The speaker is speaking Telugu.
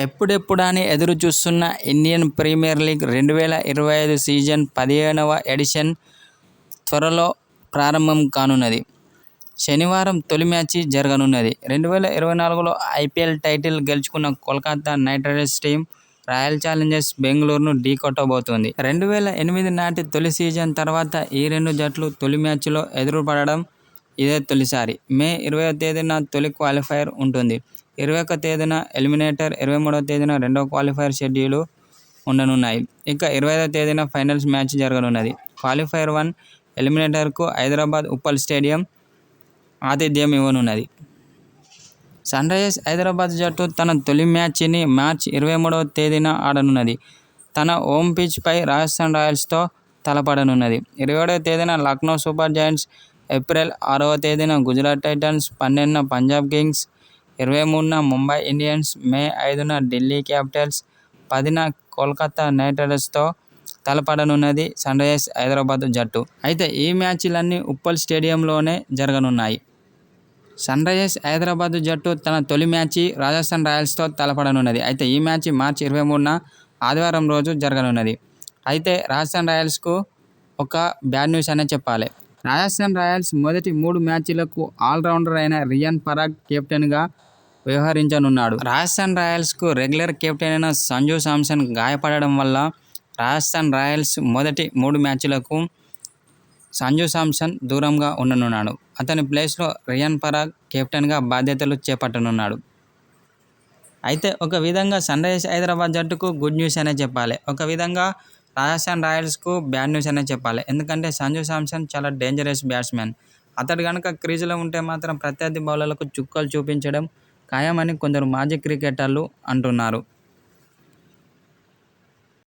ఎప్పుడెప్పుడా అని ఎదురు చూస్తున్న ఇండియన్ ప్రీమియర్ లీగ్ 2025 సీజన్ 15వ ఎడిషన్ త్వరలో ప్రారంభం కానున్నది. శనివారం తొలి మ్యాచ్ జరగనున్నది. 2024లో ఐపీఎల్ టైటిల్ గెలుచుకున్న Kolkata Knight Riders team Royal Challengers బెంగళూరును ఢీకొట్టబోతోంది. 2008 నాటి తొలి సీజన్ తర్వాత ఈ రెండు జట్లు తొలి మ్యాచ్లో ఎదురుపడడం ఇదే తొలిసారి. మే 20వ తేదీన తొలి క్వాలిఫైయర్ ఉంటుంది. 21వ తేదీన ఎలిమినేటర్, 23వ తేదీన రెండో క్వాలిఫైయర్ షెడ్యూల్ ఉండనున్నాయి. ఇక 25వ తేదీన ఫైనల్స్ మ్యాచ్ జరగనున్నది. క్వాలిఫైయర్ 1 ఎలిమినేటర్కు హైదరాబాద్ ఉప్పల్ స్టేడియం ఆతిథ్యం ఇవ్వనున్నది. సన్రైజర్స్ హైదరాబాద్ జట్టు తన తొలి మ్యాచ్ని మార్చి 23వ తేదీన ఆడనున్నది. తన హోమ్ పిచ్పై రాజస్థాన్ రాయల్స్తో తలపడనున్నది. 27వ తేదీన లక్నో సూపర్ జెయింట్స్, ఏప్రిల్ 6వ తేదీన గుజరాత్ టైటన్స్, 12న పంజాబ్ కింగ్స్, 23న ముంబై ఇండియన్స్, మే 5న ఢిల్లీ క్యాపిటల్స్, 10న కోల్కతా నైట్ రైడర్స్తో తలపడనున్నది సన్రైజర్స్ హైదరాబాద్ జట్టు. అయితే ఈ మ్యాచ్లన్నీ ఉప్పల్ స్టేడియంలోనే జరగనున్నాయి. సన్రైజర్స్ హైదరాబాద్ జట్టు తన తొలి మ్యాచ్ రాజస్థాన్ రాయల్స్తో తలపడనున్నది. అయితే ఈ మ్యాచ్ మార్చి 23న ఆదివారం రోజు జరగనున్నది. అయితే రాజస్థాన్ రాయల్స్కు ఒక బ్యాడ్ న్యూస్ అనే చెప్పాలి. రాజస్థాన్ రాయల్స్ మొదటి 3 మ్యాచ్లకు ఆల్రౌండర్ అయిన రియాన్ పరాగ్ కెప్టెన్గా వ్యవహరించనున్నాడు. రాజస్థాన్ రాయల్స్కు రెగ్యులర్ కెప్టెన్ అయిన సంజూ శాంసన్ గాయపడడం వల్ల రాజస్థాన్ రాయల్స్ మొదటి 3 మ్యాచ్లకు సంజూ శాంసన్ దూరంగా ఉండనున్నాడు. అతని ప్లేస్లో రియాన్ పరాగ్ కెప్టెన్గా బాధ్యతలు చేపట్టనున్నాడు. అయితే ఒక విధంగా సన్రైజర్స్ హైదరాబాద్ జట్టుకు గుడ్ న్యూస్ అనే చెప్పాలి. ఒక విధంగా రాజస్థాన్ రాయల్స్కు బ్యాడ్ న్యూస్ అనే చెప్పాలి. ఎందుకంటే సంజూ శాంసన్ చాలా డేంజరస్ బ్యాట్స్మెన్. అతడు కనుక క్రీజులో ఉంటే మాత్రం ప్రత్యర్థి బౌలర్లకు చుక్కలు చూపించడం ఖాయమని కొందరు మాజీ క్రికెటర్లు అంటున్నారు.